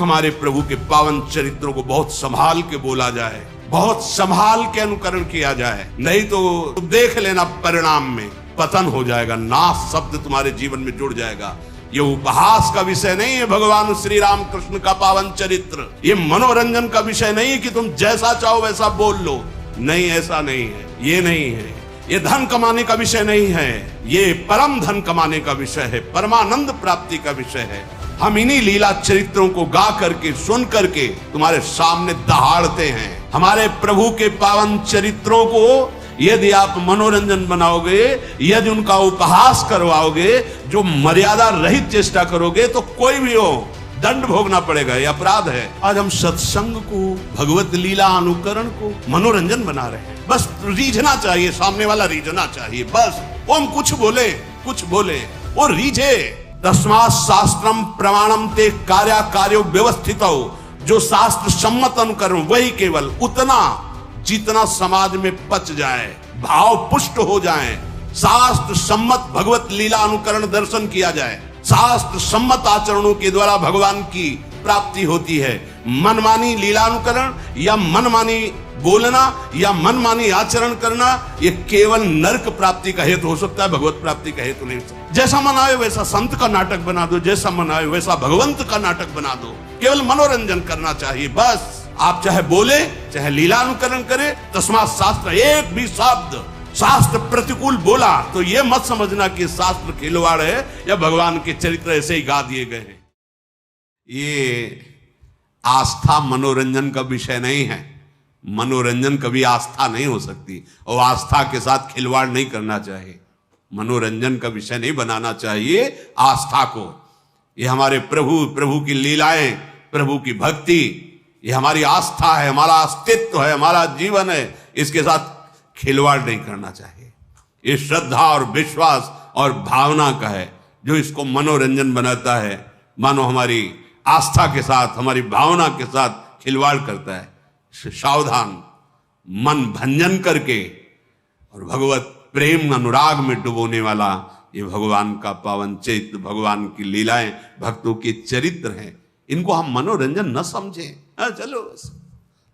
हमारे प्रभु के पावन चरित्रों को बहुत संभाल के बोला जाए, बहुत संभाल के अनुकरण किया जाए, नहीं तो देख लेना परिणाम में पतन हो जाएगा, नाश शब्द तुम्हारे जीवन में जुड़ जाएगा। ये उपहास का विषय नहीं है भगवान श्री राम कृष्ण का पावन चरित्र, ये मनोरंजन का विषय नहीं है कि तुम जैसा चाहो वैसा बोल लो, नहीं, ऐसा नहीं है, ये नहीं है। ये धन कमाने का विषय नहीं है, ये परम धन कमाने का विषय है, परमानंद प्राप्ति का विषय है। हम इन्हीं लीला चरित्रों को गा करके सुन करके तुम्हारे सामने दहाड़ते हैं। हमारे प्रभु के पावन चरित्रों को यदि आप मनोरंजन बनाओगे, यदि उनका उपहास करवाओगे, जो मर्यादा रहित चेष्टा करोगे, तो कोई भी हो दंड भोगना पड़ेगा, ये अपराध है। आज हम सत्संग को, भगवत लीला अनुकरण को मनोरंजन बना रहे हैं। बस रीझना चाहिए, सामने वाला रीझना चाहिए, बस वो हम कुछ बोले वो रीझे। तस्मात् शास्त्रम प्रमाणम ते कार्यो व्यवस्थितो, जो शास्त्र सम्मत अनुकरण वही केवल उतना जितना समाज में पच जाए, भाव पुष्ट हो जाए, शास्त्र सम्मत भगवत लीला अनुकरण दर्शन किया जाए, शास्त्र सम्मत आचरणों के द्वारा भगवान की प्राप्ति होती है। मनमानी लीलानुकरण या मनमानी बोलना या मनमानी आचरण करना, ये केवल नरक प्राप्ति का हेतु हो सकता है, भगवत प्राप्ति का हेतु नहीं हो सकता। जैसा मन आए वैसा संत का नाटक बना दो, जैसा मन आए वैसा भगवंत का नाटक बना दो, केवल मनोरंजन करना चाहिए बस। आप चाहे बोले चाहे लीलानुकरण करे, तस्मात् शास्त्र, एक भी शब्द शास्त्र प्रतिकूल बोला तो ये मत समझना कि शास्त्र खिलवाड़ है या भगवान के चरित्र ऐसे ही गा दिए गए हैं। ये आस्था मनोरंजन का विषय नहीं है, मनोरंजन कभी आस्था नहीं हो सकती, और आस्था के साथ खिलवाड़ नहीं करना चाहिए। मनोरंजन का विषय नहीं बनाना चाहिए आस्था को। ये हमारे प्रभु की लीलाएं, प्रभु की भक्ति, ये हमारी आस्था है, हमारा अस्तित्व है, हमारा जीवन है, इसके साथ खिलवाड़ नहीं करना चाहिए। ये श्रद्धा और विश्वास और भावना का है, जो इसको मनोरंजन बनाता है, मानो हमारी आस्था के साथ, हमारी भावना के साथ खिलवाड़ करता है। सावधान, मन भंजन करके और भगवत प्रेम अनुराग में डुबोने वाला ये भगवान का पावन चरित्र, भगवान की लीलाएं, भक्तों के चरित्र हैं। इनको हम मनोरंजन न समझें, चलो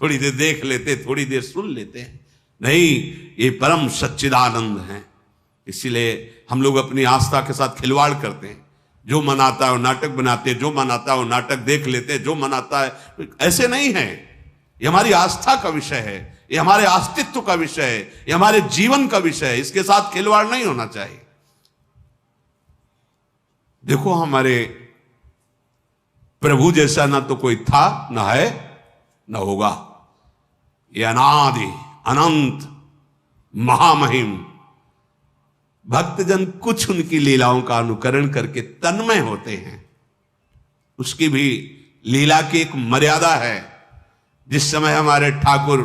थोड़ी देर देख लेते, थोड़ी देर सुन लेते हैं, नहीं, ये परम सच्चिदानंद है। इसीलिए हम लोग अपनी आस्था के साथ खिलवाड़ करते हैं। जो मन आता है वो नाटक बनाते हैं, जो मन आता है वो नाटक देख लेते हैं, जो मन आता है। ऐसे नहीं है, ये हमारी आस्था का विषय है, ये हमारे अस्तित्व का विषय है, ये हमारे जीवन का विषय है, इसके साथ खिलवाड़ नहीं होना चाहिए। देखो, हमारे प्रभु जैसा ना तो कोई था, ना है, ना होगा। ये अनादि अनंत महामहिम भक्तजन कुछ उनकी लीलाओं का अनुकरण करके तन्मय होते हैं। उसकी भी लीला की एक मर्यादा है। जिस समय हमारे ठाकुर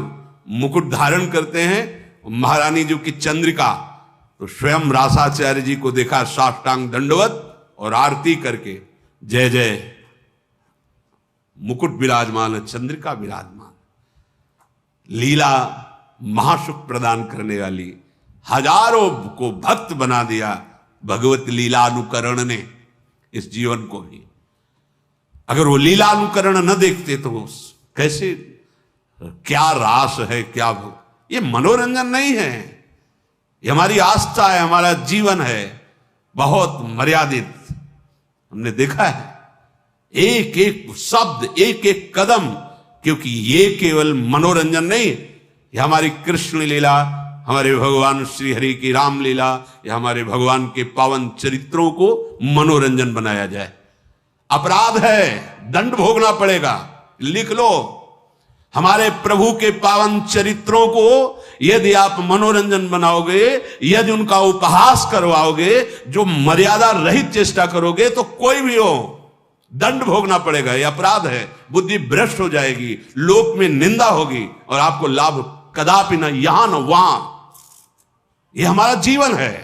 मुकुट धारण करते हैं, महारानी जी की चंद्रिका, तो स्वयं रासाचार्य जी को देखा साष्टांग दंडवत और आरती करके, जय जय, मुकुट विराजमान है, चंद्रिका विराजमान। लीला महासुख प्रदान करने वाली, हजारों को भक्त बना दिया भगवत लीला अनुकरण ने इस जीवन को भी। अगर वो लीला अनुकरण न देखते तो कैसे, क्या रास है, क्या ये मनोरंजन नहीं है, ये हमारी आस्था है, हमारा जीवन है, बहुत मर्यादित। हमने देखा है एक एक शब्द, एक एक कदम, क्योंकि ये केवल मनोरंजन नहीं, ये हमारी कृष्ण लीला, हमारे भगवान श्री हरि की रामलीला, या हमारे भगवान के पावन चरित्रों को मनोरंजन बनाया जाए, अपराध है, दंड भोगना पड़ेगा। लिख लो, हमारे प्रभु के पावन चरित्रों को यदि आप मनोरंजन बनाओगे, यदि उनका उपहास करवाओगे, जो मर्यादा रहित चेष्टा करोगे, तो कोई भी हो दंड भोगना पड़ेगा, यह अपराध है। बुद्धि भ्रष्ट हो जाएगी, लोक में निंदा होगी, और आपको लाभ कदापि न यहां न वहां। यह हमारा जीवन है,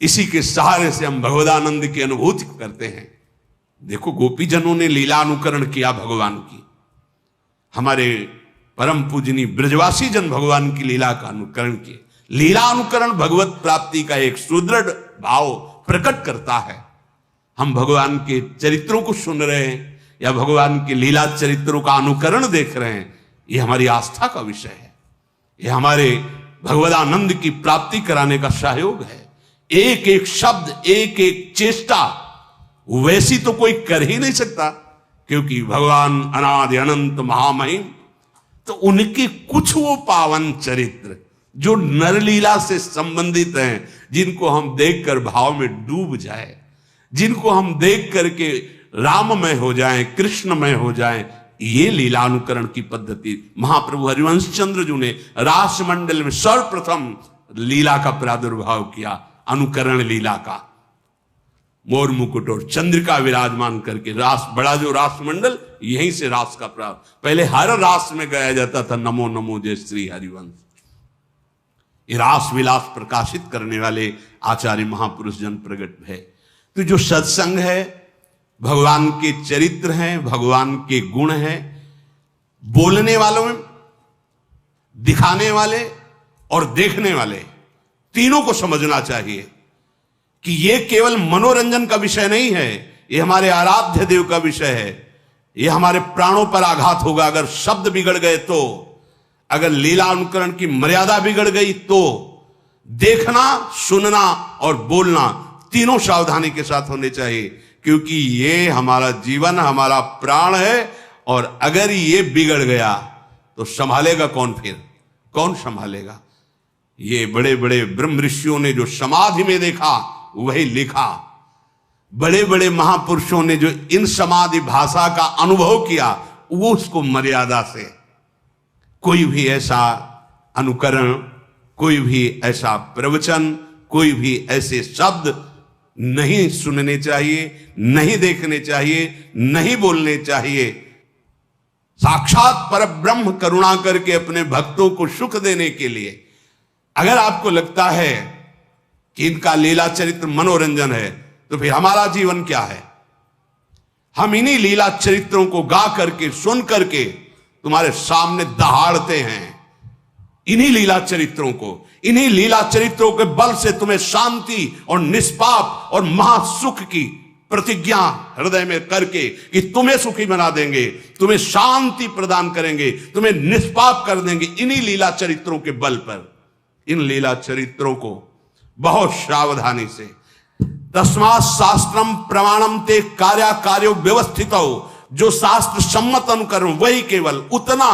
इसी के सहारे से हम भगवदानंद की अनुभूति करते हैं। देखो, गोपीजनों ने लीला अनुकरण किया भगवान की, हमारे परम पूजनी ब्रजवासी जन भगवान की लीला का अनुकरण किए। लीला अनुकरण भगवत प्राप्ति का एक सुदृढ़ भाव प्रकट करता है। हम भगवान के चरित्रों को सुन रहे हैं, या भगवान के लीला चरित्रों का अनुकरण देख रहे हैं, ये हमारी आस्था का विषय है, ये हमारे भगवदानंद की प्राप्ति कराने का सहयोग है। एक एक शब्द, एक एक चेष्टा वैसी तो कोई कर ही नहीं सकता, क्योंकि भगवान अनादि अनंत महामहिम। तो उनके कुछ वो पावन चरित्र जो नरलीला से संबंधित हैं, जिनको हम देखकर भाव में डूब जाए, जिनको हम देख करके राममय हो जाएं, कृष्णमय हो जाएं, ये लीलानुकरण की पद्धति महाप्रभु हरिवंश चंद्र जी ने रासमंडल में सर्वप्रथम लीला का प्रादुर्भाव किया, अनुकरण लीला का। मोर मुकुट और चंद्रिका विराजमान करके रास, बड़ा जो रासमंडल, यहीं से रास का प्रारंभ। पहले हर रास में गाया जाता था नमो नमो जय श्री हरिवंश। ये रास विलास प्रकाशित करने वाले आचार्य महापुरुष जन प्रगट है। तो जो सत्संग है, भगवान के चरित्र हैं, भगवान के गुण हैं, बोलने वालों में, दिखाने वाले और देखने वाले, तीनों को समझना चाहिए कि ये केवल मनोरंजन का विषय नहीं है, ये हमारे आराध्य देव का विषय है। ये हमारे प्राणों पर आघात होगा अगर शब्द बिगड़ गए तो, अगर लीला अनुकरण की मर्यादा बिगड़ गई तो। देखना, सुनना और बोलना तीनों सावधानी के साथ होने चाहिए, क्योंकि ये हमारा जीवन, हमारा प्राण है, और अगर ये बिगड़ गया तो संभालेगा कौन? फिर कौन संभालेगा? ये बड़े बड़े ब्रह्म ऋषियों ने जो समाधि में देखा वही लिखा, बड़े बड़े महापुरुषों ने जो इन समाधि भाषा का अनुभव किया, वो उसको मर्यादा से, कोई भी ऐसा अनुकरण, कोई भी ऐसा प्रवचन, कोई भी ऐसे शब्द नहीं सुनने चाहिए, नहीं देखने चाहिए, नहीं बोलने चाहिए। साक्षात परब्रह्म करुणा करके अपने भक्तों को सुख देने के लिए, अगर आपको लगता है कि इनका लीला चरित्र मनोरंजन है, तो फिर हमारा जीवन क्या है? हम इन्हीं लीला चरित्रों को गा करके, सुन करके तुम्हारे सामने दहाड़ते हैं। इन्हीं लीला चरित्रों को, इन्हीं लीला चरित्रों के बल से तुम्हें शांति और निष्पाप और महासुख की प्रतिज्ञा हृदय में करके कि तुम्हें सुखी बना देंगे, तुम्हें शांति प्रदान करेंगे, तुम्हें निष्पाप कर देंगे, इन्हीं लीला चरित्रों के बल पर। इन लीला चरित्रों को बहुत सावधानी से, तस्मात् शास्त्रम प्रमाणम ते कार्या कार्यो व्यवस्थित हो, जो शास्त्र सम्मत अनुकरण वही केवल उतना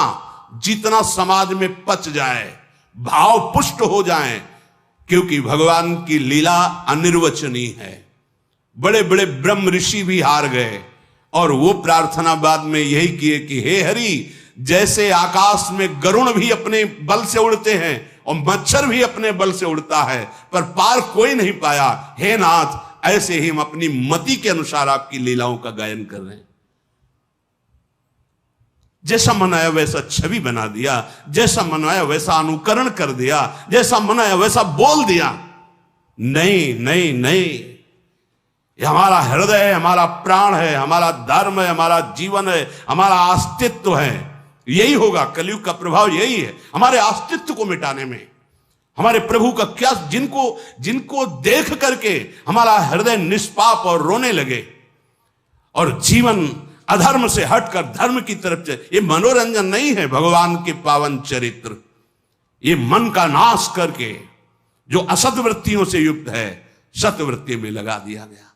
जितना समाज में पच जाए, भाव पुष्ट हो जाए, क्योंकि भगवान की लीला अनिर्वचनीय है। बड़े बड़े ब्रह्म ऋषि भी हार गए, और वो प्रार्थना बाद में यही किए कि हे हरि, जैसे आकाश में गरुण भी अपने बल से उड़ते हैं और मच्छर भी अपने बल से उड़ता है, पर पार कोई नहीं पाया, हे नाथ, ऐसे ही हम अपनी मति के अनुसार आपकी लीलाओं का गायन कर रहे हैं। जैसा मनाया वैसा छवि बना दिया, जैसा मनाया वैसा अनुकरण कर दिया, जैसा मनाया वैसा बोल दिया। नहीं नहीं नहीं, ये हमारा हृदय है, हमारा प्राण है, हमारा धर्म है, हमारा जीवन है, हमारा अस्तित्व है। यही होगा, कलयुग का प्रभाव यही है, हमारे अस्तित्व को मिटाने में। हमारे प्रभु का क्या, जिनको देख करके हमारा हृदय निष्पाप और रोने लगे, और जीवन अधर्म से हटकर धर्म की तरफ चले। ये मनोरंजन नहीं है, भगवान के पावन चरित्र। ये मन का नाश करके जो असत वृत्तियों से युक्त है, सतवृत्ति में लगा दिया गया।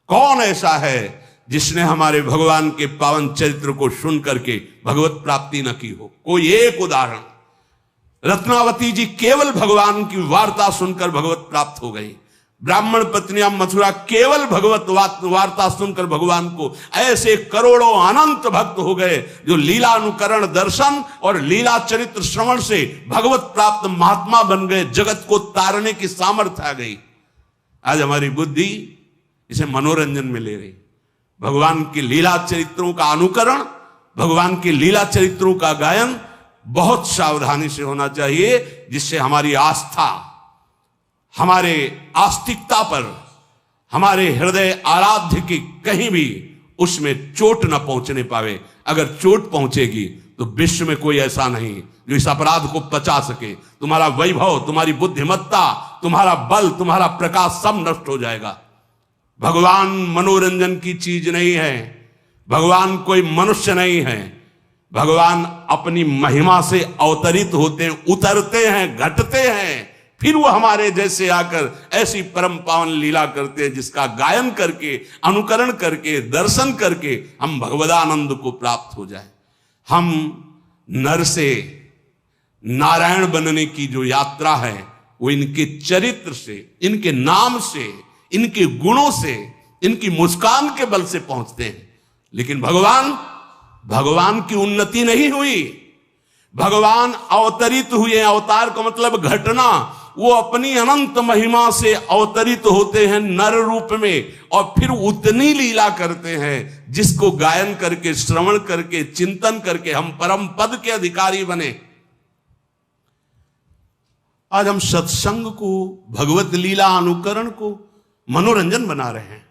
कौन ऐसा है जिसने हमारे भगवान के पावन चरित्र को सुन करके भगवत प्राप्ति न की हो? कोई एक उदाहरण, रत्नावती जी केवल भगवान की वार्ता सुनकर भगवत प्राप्त हो गई। ब्राह्मण पत्नियां मथुरा केवल भगवत वार्ता सुनकर भगवान को, ऐसे करोड़ों अनंत भक्त हो गए जो लीला अनुकरण दर्शन और लीला चरित्र श्रवण से भगवत प्राप्त महात्मा बन गए। जगत को तारने की सामर्थ्य आ गई। आज हमारी बुद्धि इसे मनोरंजन में ले रही। भगवान की लीला चरित्रों का अनुकरण, भगवान की लीला चरित्रों का गायन बहुत सावधानी से होना चाहिए, जिससे हमारी आस्था, हमारे आस्तिकता पर, हमारे हृदय आराध्य की कहीं भी उसमें चोट न पहुंचने पावे। अगर चोट पहुंचेगी तो विश्व में कोई ऐसा नहीं जो इस अपराध को पचा सके। तुम्हारा वैभव, तुम्हारी बुद्धिमत्ता, तुम्हारा बल, तुम्हारा प्रकाश सब नष्ट हो जाएगा। भगवान मनोरंजन की चीज नहीं है, भगवान कोई मनुष्य नहीं है, भगवान अपनी महिमा से अवतरित होते हैं, उतरते हैं, घटते हैं, फिर वो हमारे जैसे आकर ऐसी परम पावन लीला करते हैं जिसका गायन करके, अनुकरण करके, दर्शन करके हम भगवदानंद को प्राप्त हो जाए। हम नर से नारायण बनने की जो यात्रा है वो इनके चरित्र से, इनके नाम से, इनके गुणों से, इनकी मुस्कान के बल से पहुंचते हैं। लेकिन भगवान की उन्नति नहीं हुई, भगवान अवतरित हुए। अवतार का मतलब घटना। वो अपनी अनंत महिमा से अवतरित होते हैं नर रूप में और फिर उतनी लीला करते हैं जिसको गायन करके, श्रवण करके, चिंतन करके हम परम पद के अधिकारी बने। आज हम सत्संग को, भगवत लीला अनुकरण को मनोरंजन बना रहे हैं।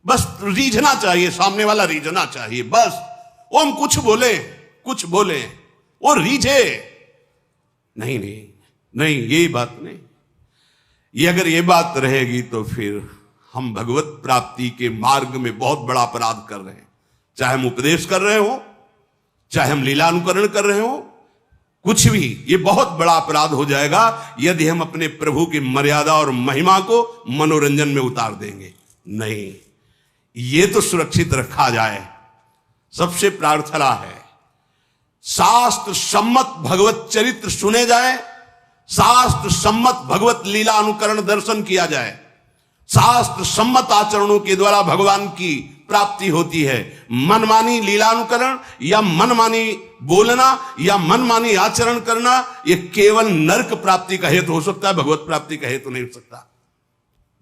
बस रीझना चाहिए, सामने वाला रीझना चाहिए, बस वो हम कुछ बोले वो रीझे। नहीं, ये बात नहीं। ये अगर ये बात रहेगी तो फिर हम भगवत प्राप्ति के मार्ग में बहुत बड़ा अपराध कर रहे हैं। चाहे हम उपदेश कर रहे हो, चाहे हम लीला अनुकरण कर रहे हो, कुछ भी, ये बहुत बड़ा अपराध हो जाएगा यदि हम अपने प्रभु की मर्यादा और महिमा को मनोरंजन में उतार देंगे। नहीं, ये तो सुरक्षित रखा जाए। सबसे प्रार्थना है शास्त्र सम्मत भगवत चरित्र सुने जाए, शास्त्र सम्मत भगवत लीला अनुकरण दर्शन किया जाए। शास्त्र सम्मत आचरणों के द्वारा भगवान की प्राप्ति होती है। मनमानी लीलानुकरण या मनमानी बोलना या मनमानी आचरण करना यह केवल नरक प्राप्ति का हेतु हो सकता है, भगवत प्राप्ति का हेतु नहीं हो सकता।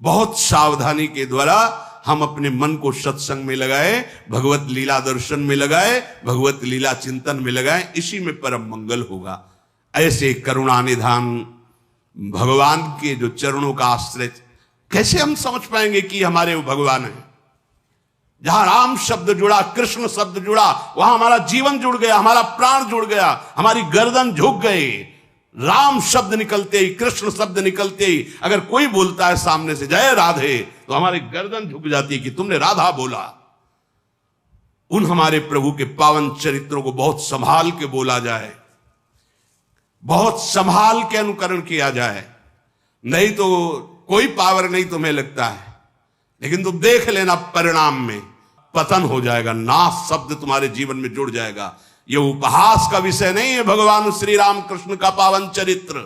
बहुत सावधानी के द्वारा हम अपने मन को सत्संग में लगाए, भगवत लीला दर्शन में लगाए, भगवत लीला चिंतन में लगाए, इसी में परम मंगल होगा। ऐसे करुणा निधान भगवान के जो चरणों का आश्रय, कैसे हम समझ पाएंगे कि हमारे वो भगवान है? जहां राम शब्द जुड़ा, कृष्ण शब्द जुड़ा, वहां हमारा जीवन जुड़ गया, हमारा प्राण जुड़ गया, हमारी गर्दन झुक गई। राम शब्द निकलते ही, कृष्ण शब्द निकलते ही अगर कोई बोलता है सामने से जय राधे, तो हमारी गर्दन झुक जाती है कि तुमने राधा बोला। उन हमारे प्रभु के पावन चरित्रों को बहुत संभाल के बोला जाए, बहुत संभाल के अनुकरण किया जाए, नहीं तो कोई पावर नहीं तुम्हें लगता है, लेकिन तुम देख लेना परिणाम में पतन हो जाएगा, नाश शब्द तुम्हारे जीवन में जुड़ जाएगा। यह उपहास का विषय नहीं है भगवान श्री राम कृष्ण का पावन चरित्र,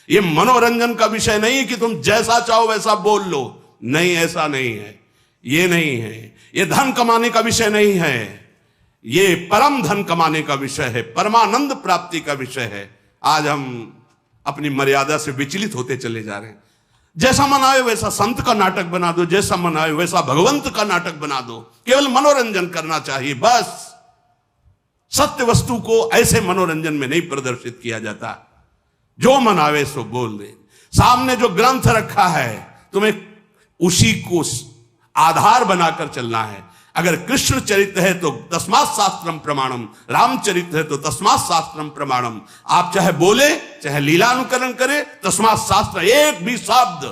यह मनोरंजन का विषय नहीं है कि तुम जैसा चाहो वैसा बोल लो। नहीं, ऐसा नहीं है, ये नहीं है। यह धन कमाने का विषय नहीं है, ये परम धन कमाने का विषय है, परमानंद प्राप्ति का विषय है। आज हम अपनी मर्यादा से विचलित होते चले जा रहे हैं। जैसा मन आए वैसा संत का नाटक बना दो, जैसा मन आए वैसा भगवंत का नाटक बना दो। केवल मनोरंजन करना चाहिए, बस। सत्य वस्तु को ऐसे मनोरंजन में नहीं प्रदर्शित किया जाता। जो मन आवे सो बोल दे। सामने जो ग्रंथ रखा है तुम्हें उसी को आधार बनाकर चलना है। अगर कृष्ण चरित्र है तो तस्मात् शास्त्रम प्रमाणम, रामचरित्र है तो तस्मात् शास्त्रम प्रमाणम। आप चाहे बोले चाहे लीलानुकरण करे, तस्मात् शास्त्र, एक भी शब्द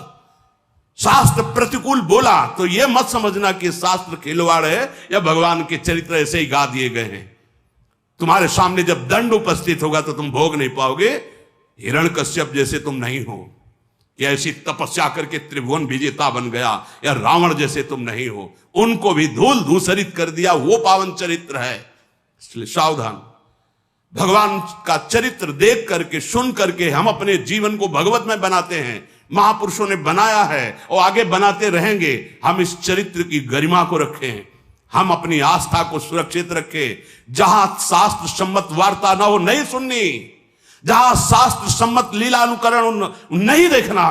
शास्त्र प्रतिकूल बोला तो यह मत समझना कि शास्त्र खिलवाड़ है या भगवान के चरित्र ऐसे ही गा दिए गए हैं। तुम्हारे सामने जब दंड उपस्थित होगा तो तुम भोग नहीं पाओगे। हिरण्यकश्यप जैसे तुम नहीं हो कि ऐसी तपस्या करके त्रिभुवन विजेता बन गया, या रावण जैसे तुम नहीं हो, उनको भी धूल धूसरित कर दिया, वो पावन चरित्र है। इसलिए सावधान। भगवान का चरित्र देख करके, सुन करके हम अपने जीवन को भगवत में बनाते हैं। महापुरुषों ने बनाया है और आगे बनाते रहेंगे। हम इस चरित्र की गरिमा को रखें, हम अपनी आस्था को सुरक्षित रखें। जहां शास्त्र सम्मत वार्ता ना हो नहीं सुननी, जहां शास्त्र सम्मत लीला अनुकरण नहीं देखना।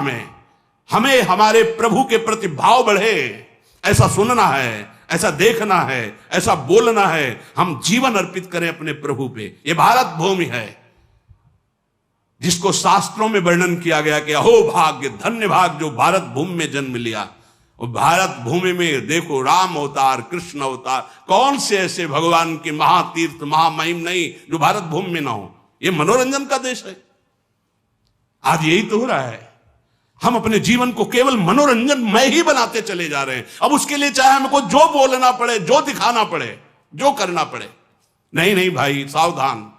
हमें हमारे प्रभु के प्रति भाव बढ़े, ऐसा सुनना है, ऐसा देखना है, ऐसा बोलना है। हम जीवन अर्पित करें अपने प्रभु पे। यह भारत भूमि है जिसको शास्त्रों में वर्णन किया गया कि अहो भाग्य, धन्य भाग जो भारत भूमि में जन्म लिया। और भारत भूमि में देखो राम अवतार, कृष्ण अवतार, कौन से ऐसे भगवान के महातीर्थ महामहिम नहीं जो भारत भूमि में ना हो। ये मनोरंजन का देश है। आज यही तो हो रहा है। हम अपने जीवन को केवल मनोरंजन में ही बनाते चले जा रहे हैं। अब उसके लिए चाहे हमको जो बोलना पड़े, जो दिखाना पड़े, जो करना पड़े। नहीं नहीं भाई, सावधान,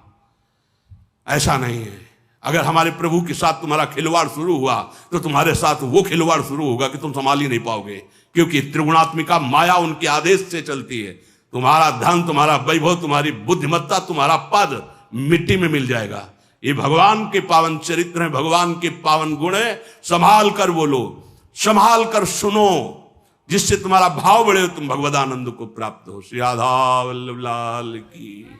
ऐसा नहीं है। अगर हमारे प्रभु के साथ तुम्हारा खिलवाड़ शुरू हुआ तो तुम्हारे साथ वो खिलवाड़ शुरू होगा कि तुम संभाल ही नहीं पाओगे, क्योंकि त्रिगुणात्मिका माया उनके आदेश से चलती है। तुम्हारा धन, तुम्हारा वैभव, तुम्हारी बुद्धिमत्ता, तुम्हारा पद मिट्टी में मिल जाएगा। ये भगवान के पावन चरित्र है, भगवान के पावन गुण है। संभाल कर बोलो, संभाल कर सुनो, जिससे तुम्हारा भाव बढ़े, तुम भगवदानंद को प्राप्त हो। श्री राधा वल्लभ लाल की।